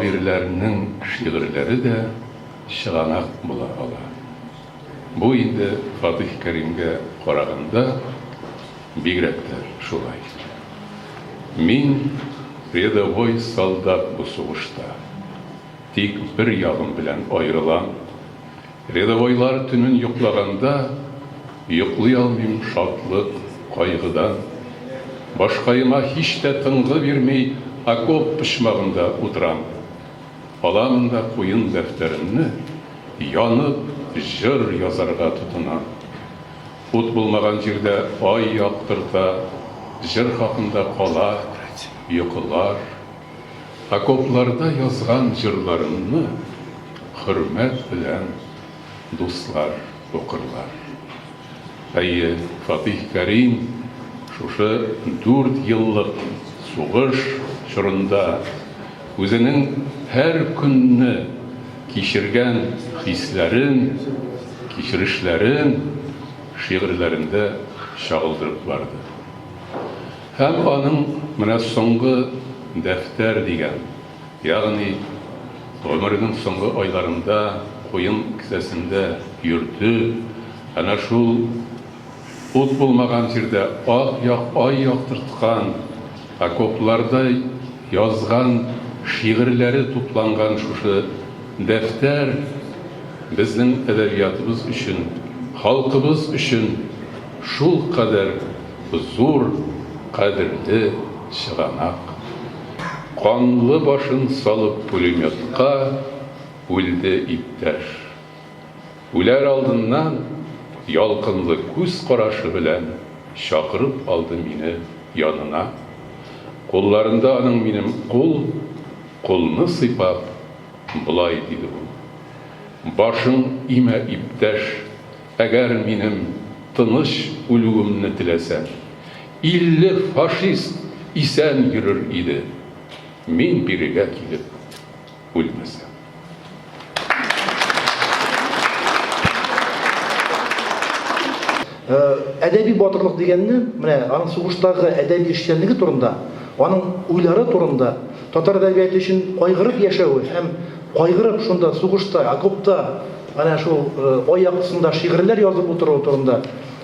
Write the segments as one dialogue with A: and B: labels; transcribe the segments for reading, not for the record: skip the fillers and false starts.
A: шагыйрьләрнең шигырьләре дә чыганак була ала. Бу инде Фатих Кәримгә караганда бигрәк тә шулай. Мин рядовой солдат бу сугышта. Тик бер ягым белән аерылам. Рядовойлар төнен йоклаганда йоклый алмыйм шатлык, кайгыдан. Башкайыма һич тә тынгы бирмей окоп пычмагында утырам. Аламын да куен дәфтәремне, янып җыр язарга тотынам. Ут булмаган җирдә ай яктырта, җыр хакында кала, йокылар. Окопларда язган җырларымны хөрмәт белән дуслар укырлар. Әйе, Фатих Кәрим шушы 4 еллык сугыш чорында үзенең һәр көнне кичергән хисләрен, кичерешләрен шигырьләрендә чагылдырып барды. Һәм аның менә соңгы дәфтәр дигән, ягъни гомеренең соңгы айларында куен кесәсендә йөрде, әнә шул ут булмаган җирдә ай яктырткан, окопларда язган шигырьләре тупланган шушы дәфтәр безнең әдәбиятыбыз өчен, халкыбыз өчен шул кадәр зур, кадерле чыганак. Канлы башын салып пулеметка үлде иптәш. Үләр алдыннан ялкынлы күз карашы белән чакырып алды мине янына. Кулларында аның минем кулны сыйпап булай диде ул. Башың имә иптәш, әгәр минем тыныч үлүемне теләсәң, 50 фашист исән йөрер иде, мин бирегә килеп үлмәсәм.
B: Әдәби батырлык дигәнне, менә аның сугыштагы әдәби эшчәнлеге турында, аның уйлары турында, татар әдәбияты өчен кайгырып яшәүе һәм кайгырып шунда сугышта, окопта, ана шул ай яктысында шигырьләр язып утыру турында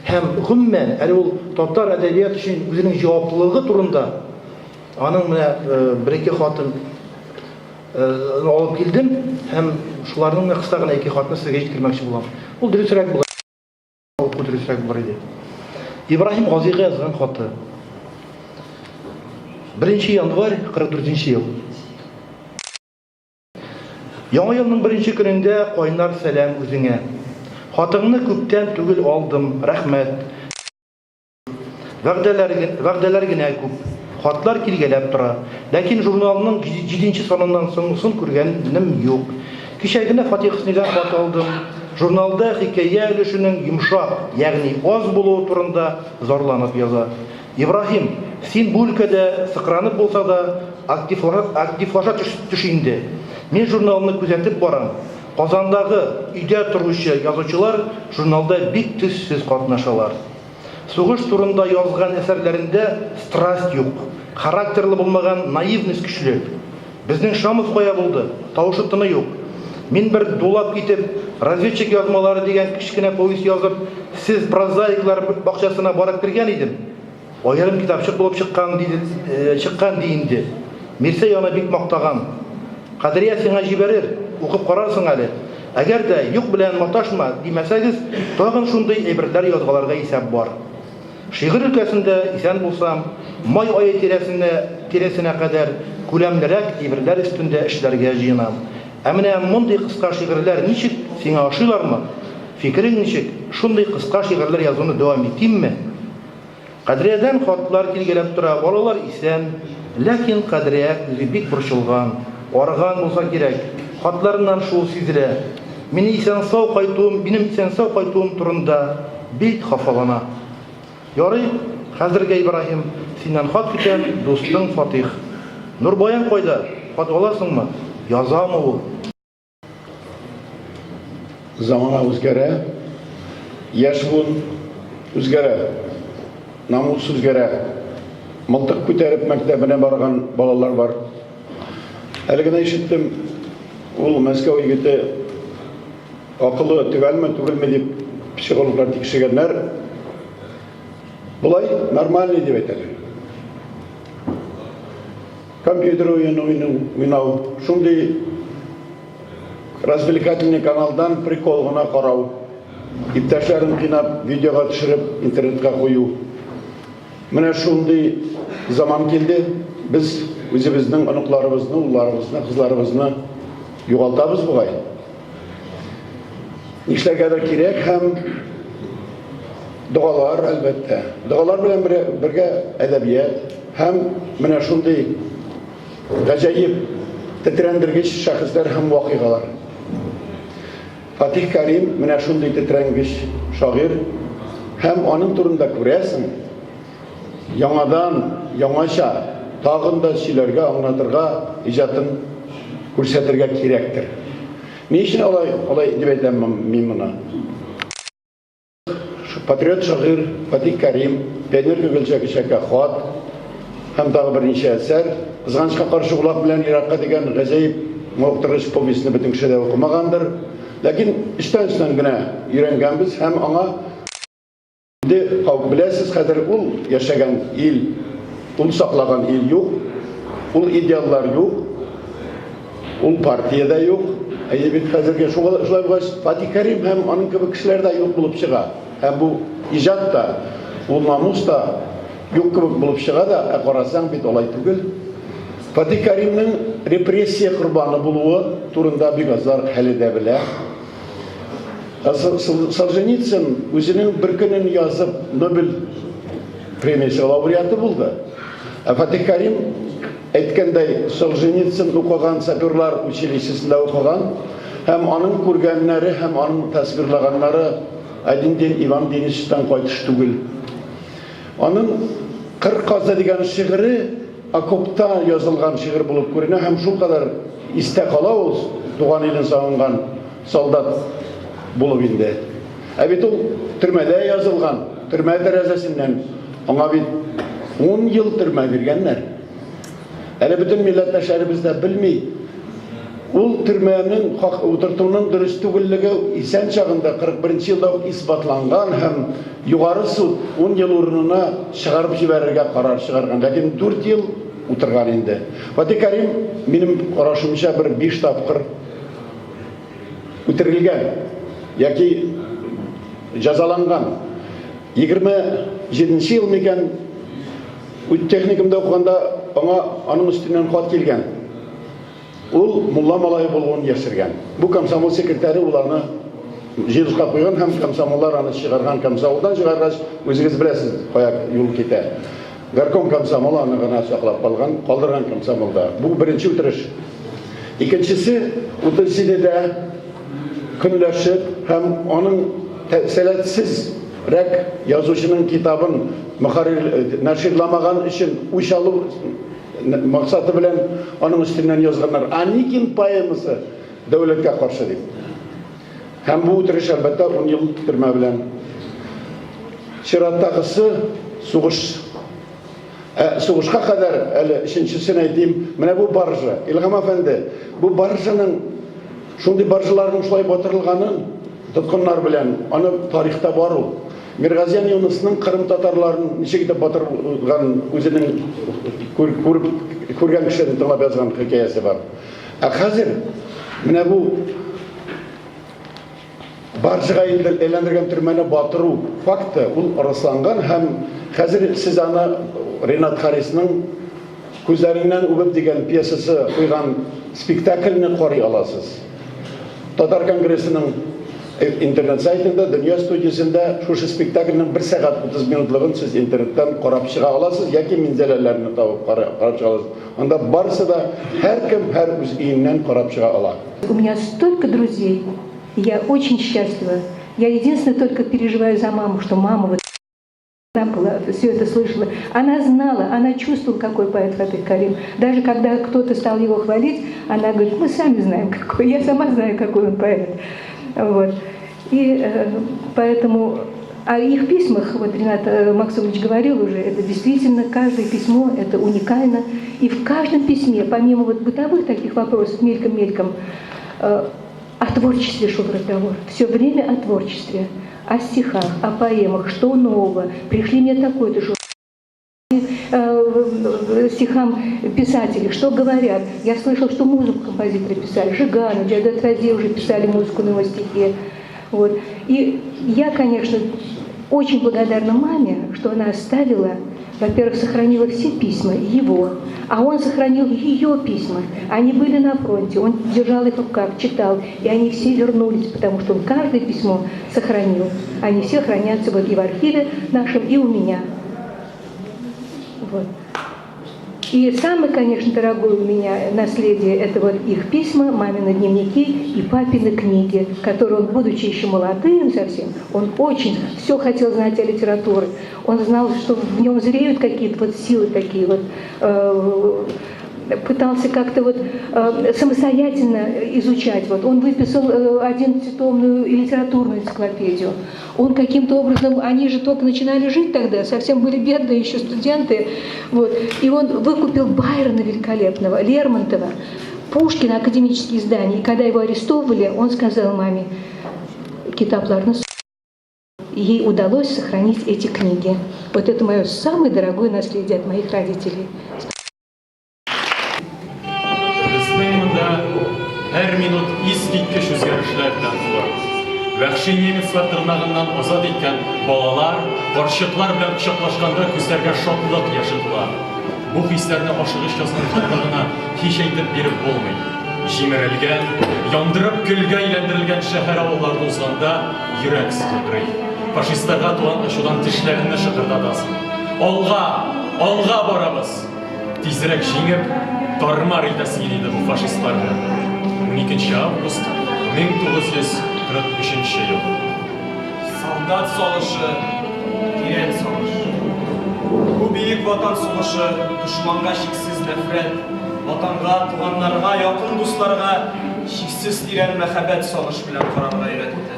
B: һәм гомумән әле ул татар әдәбияты өчен үзенең җаваплылыгы турында аның менә бер-ике хатын алып килдем һәм шуларның кыска гына 2 хатны сезгә җиткермәкче булам. Ул дөресрәк була. Дөресрәк булыр иде. Ибраһим Газига язган хаты. 1 январь 44 ел. Яңа елның 1 көнендә кайнар сәлам үзеңә. Хатыңны күптән түгел алдым, рәхмәт. Вәгъдәләр генә күп. Хатлар килгәләп тора. Ләкин журналның 7 саныннан соңгысын күргәнем юк. Кичә генә Фатихның хат алдым. Журналда хикәя өлешенең йомшак, ягъни аз булуы турында зарланып яза. Ибраһим, син бу өлкәдә сыкранып булса да активлаша төш инде. Мин журналны күзәтеп барам. Казандагы өйдә торучы язучылар журналда бик төссез катнашалар. Сугыш турында язган әсәрләрендә страсть юк, характерлы булмаган наивность көчле. Безнең Шамов кая булды, тавышы тыны юк. Мин бер дулап китеп, разведчик язмалары дигән кичкенә повесть язып, сез прозаиклар бакчасына барып кергән идем. Аерым китапчык булып чыккан ди инде. Мирсә яна бик мактаган. Кадрия сиңа җибәрер, укып карарсың әле. Әгәр дә юк белән маташма димәсәгез, тагын шундый әйберләр язгаларга исәп бар. Шигырь өлкәсендә исән булсам, май ае тирәсенә кадәр күләмлерәк әйберләр өстендә эшләргә җыенам. Ә менә мондый кыска шигырьләр ничек сиңа ашыйлармы? Фикерең ничек? Шундый кыска шигырьләр язуны дәвам итимме? Кадриядән хатлар килгәләп тора, балалар исән, ләкин Кадрия үзе бик борчылган, арыган булса кирәк. Хатларыннан шул сизелә. Минем исән сау кайтуым турында бик хафалана. Ярый, хәзергә Ибраһим, синнән хат көтәм, дустың Фатих. Нурбаян кайда? Хат аласыңмы? Язамы ул?
C: Замана үзгәрә, яшь буын үзгәрә, намус үзгәрә. Мылтык күтәреп мәктәбенә барган балалар бар. Әле генә ишеттем, ул Мәскәү егете акылы түгелме дип психологлар тикшергәннәр. Болай нормальный дип әйтәләр. Компьютер уйнау, шундый развлекательный каналдан прикол гына карау, иптәшләрен кыйнап, видеога төшереп, интернетка кую. Менә шундый заман килде, без үзебезнең оныкларыбызны, улларыбызны, кызларыбызны югалтабыз бугай. Нишләргәдер кирәк һәм дуалар, әлбәттә. Дуалар белән бергә әдәбият һәм менә шундый гаҗәеп, тетрәндергеч шәхесләр һәм вакыйгалар. Фатих Карим менә шундый тетрәнгеч шагыйрь һәм аның турында күрәсең, яңадан, яңаша тагын да сөйләргә, аңлатырга, иҗатын күрсәтергә кирәктер. Ни өчен алай дип әйтәм мин моны? Патриот шагыйрь Фатих Карим, Пионер Гөлчәкәшкә хат һәм тагы берничә әсәр, кызганычка каршы улак белән Иракка дигән гаҗәеп мактырыш повестьны бөтен кеше дә укымагандыр. Ләкин эштән генә өйрәнгәнбез һәм аңа беләсез, хәзер ул яшәгән ил, ул саклаган ил юк, ул идеаллар юк, ул партияда юк. Бит хәзергә шулай булгач, Фатих Карим һәм аның кебек кешеләр дә юк булып чыга. Һәм бу иҗат та, ул намус та юк кебек булып чыга да, карасаң бит алай түгел. Фатих Каримның репрессия корбаны булуы турында бик азар хәле дә белә. Солженицын үзенең бер көнен язып Нобель премиясе лауреаты булды. Фатих Карим әйткәндәй, Солженицын укыган, саперлар училищесында укыган һәм аның күргәннәре һәм аның тасвирлаганнары один день Иван Денисовичтан кайтыш түгел. Аның «Кыр казы» дигән шигыре окопта язылган шигырь булып күренә һәм шул кадәр истә кала ул туган илен сагынган солдат булып инде. Бит ул төрмәдә язылган, төрмә тәрәзәсеннән аңа бит 10 ел төрмә биргәннәр. Әле бөтен милләттәшләребез дә белми. Ул төрмәнең утыртуның дөрес түгеллеге исән чагында 41 елда исбатланган һәм югары суд 10 ел урынына чыгарып җибәрергә карар чыгарган. Ләкин 4 ел утырган инде. Фатих Карим минем карашымча бер 5 тапкыр үтерелгән яки җәзаланган. 27 ел микән техникумда укыганда аның өстеннән хат килгән. Ул мулла малай булуын яшергән. Бу комсомол секретаре уларны җыелышка куйган һәм комсомоллар аны чыгарган. Комсомолдан чыгаргач, үзегез беләсез, кая юл китә. Горком комсомол аны гына саклап калган, калдырган комсомолда. Бу беренче үтереш. Икенчесе, утырсидә көнләшеп һәм аның сәләтсез рәк язучының китабын нәширламаган өчен үч алу максаты белән аның өстеннән язганнар. Аникин поэмасы дәүләткә каршы дип. Һәм бу үтереш әлбәттә 10 ел төрмә белән. Чираттагысы сугыш. Сугышка кадәр әле өченчесен әйтим, менә бу баржа. Илгам әфәнде, бу баржаның шундый баржаларның шулай батырылганын тоткыннар белән аны тарихта бар ул. Миргазиян Юнусның Кырым татарларын ничек итеп батырган үзенең күргән кешеләрен тыңлап язган хикаясе бар. Хәзер менә бу баржага әйләндергән төрмәне батыру факты ул расланган һәм хәзер сез аны Ренат Харисның күзләреннән үбеп дигән пьесасы куйган спектакльне карый аласыз. Татар конгрессының интернет сайтында, дөнья студиясында шушы спектакльнең 1 сәгать 30 минутлыгын сез интернеттан карап чыга аласыз, яки минзәләләрне табып карап чыга аласыз. Анда барысы да һәркем һәр үз өеннән карап чыга ала.
D: У меня столько друзей, я очень счастлива. Я единственное только переживаю за маму, что мама вот там была, все это слышала. Она знала, она чувствовала, какой поэт Фатих Карим. Даже когда кто-то стал его хвалить, она говорит, мы сами знаем, какой, я сама знаю, какой он поэт. Вот. И поэтому О их письмах, вот Ренат Максимович говорил уже, это действительно каждое письмо, это уникально. И в каждом письме, помимо вот бытовых таких вопросов, мельком-мельком, о творчестве шел разговор. Все время о творчестве, о стихах, о поэмах, что нового. Пришли мне такой-то стихам писателей, что говорят. Я слышал, что музыку композиторы писали, Жиганов, Джавдат Рази уже писали музыку на его стихи. Вот. И я, конечно, очень благодарна маме, что она оставила, во-первых, сохранила все письма его, а он сохранил ее письма. Они были на фронте, он держал их в руках, читал, и они все вернулись, потому что он каждое письмо сохранил. Они все хранятся вот и в архиве нашем, и у меня. Вот. И самое, конечно, дорогое у меня наследие – это вот их письма, мамины дневники и папины книги, которые он, будучи еще молодым совсем, он очень все хотел знать о литературе. Он знал, что в нем зреют какие-то вот силы такие вот, пытался как-то вот самостоятельно изучать. Вот он выписал 11-томную литературную энциклопедию. Он каким-то образом, они же только начинали жить тогда, совсем были бедные еще студенты. Вот. И он выкупил Байрона великолепного, Лермонтова, Пушкина, академические издания. И когда его арестовывали, он сказал маме: «Китапларна». Ей удалось сохранить эти книги. Вот это мое самое дорогое наследие от моих родителей.
E: Her minut искиткеч үзгәрешләр белән тула. Вәхши немецлар тырнагыннан азат иткән балалар, карчыклар белән кочаклашканда күзләргә шатлык яшыдылар. Бу хисләрне ашыгыч язган һич әйтеп биреп булмый. Җимерелгән, яндырып көлгә әйләндерелгән шәһәр авылларында узганда йөрәк сыгрый. Фашистларга туган ачудан тешләрне шыгырдатасың. Алга барабыз. Тизрәк җиңеп, тармар итәсен иде бу фашистларны. 12 август 1943 yıl.
F: Солдат соғышы, тирен соғышы. Bu büyük vatan soğuşı, düşmanға şiksiz nefret, vatanға, туғанларға, yakın dostlarga şiksiz тирен мәхәббәт соғышы белән карарга өйрәтте.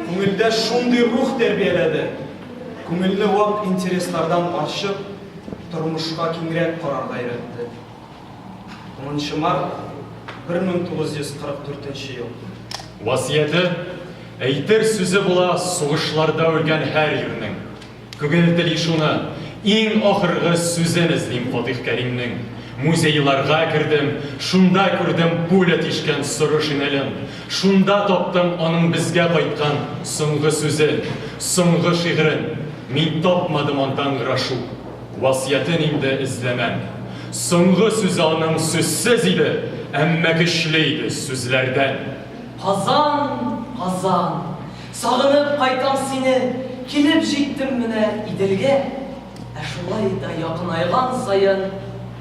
F: Күңелдә шундый рух тәрбияләде. Күңелне вак интереслардан ачып, тормышка киңрәк карарга өйрәтте. 10 март 1944 yıl.
E: Васияте әйтер сүзе була сугышларда үлгән һәр ирнең. Күгелтели шуны иң ахыргы сүзен эзлим Фатих Кәримнең. Музейларга кердем, шунда күрдем пуля тишкән соры шинелен. Шунда таптым аның безгә кайткан соңгы сүзен, соңгы шигырен. Мин тапмадым андан грашу. Васиятен инде эзләмәм. Соңгы сүз аның сүзсез иде. Әммә көчле иде сүзләрдән.
G: Казан, сагынып кайтам сине, килеп җиттем менә Иделгә. Ә шулай да якынайган саен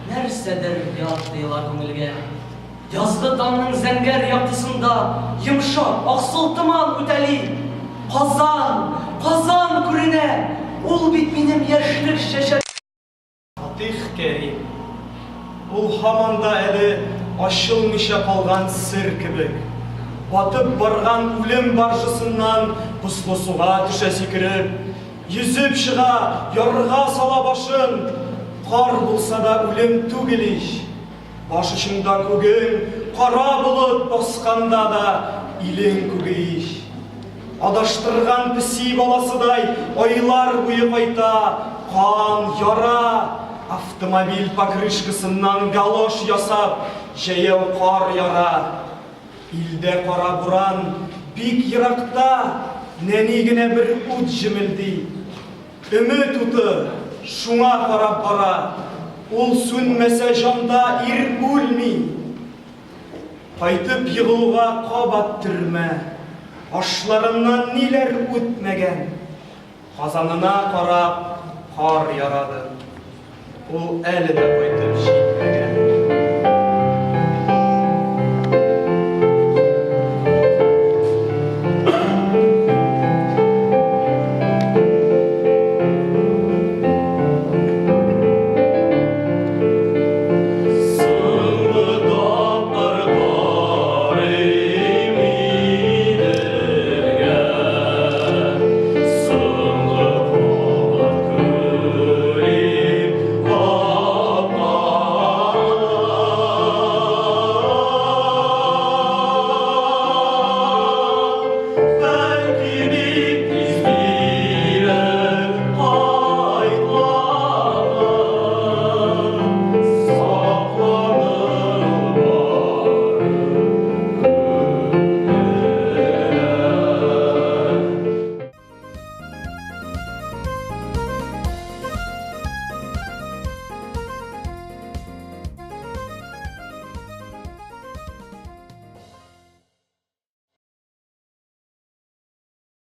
G: нәрсәдер ятыйлар күңелгә. Язгы таңның зәңгәр яктысында йомшак аксыл томан үтәли. Казан күренә, ул бит минем яшьлек шәшә.
F: Фатих Кәрим. Ул һаман да әле ачылмыйча калган сер кебек. Батып барган үлем баржысыннан пыслы суга төшә сикереп, йөзеп чыга, ярга сала башын. Кар булса да үлем түгел ич. Баш очында күгең, кара булып басканда да илең күге ич. Адаштырган песи баласыдай айлар буе кайта, кан, яра. Автомобиль покрышкасыннан галош ясап, җәяү кар яра. Илдә кара буран, бик еракта, нәни генә бер ут җимелди. Өмет уты, шуңа карап бара. Ул сүнмәсә җанда ир үлми. Кайтып егылуга кабат төрмә. Ашларыннан ниләр үтмәгән. Казанына карап кар ярады. Ул әле дә кайтып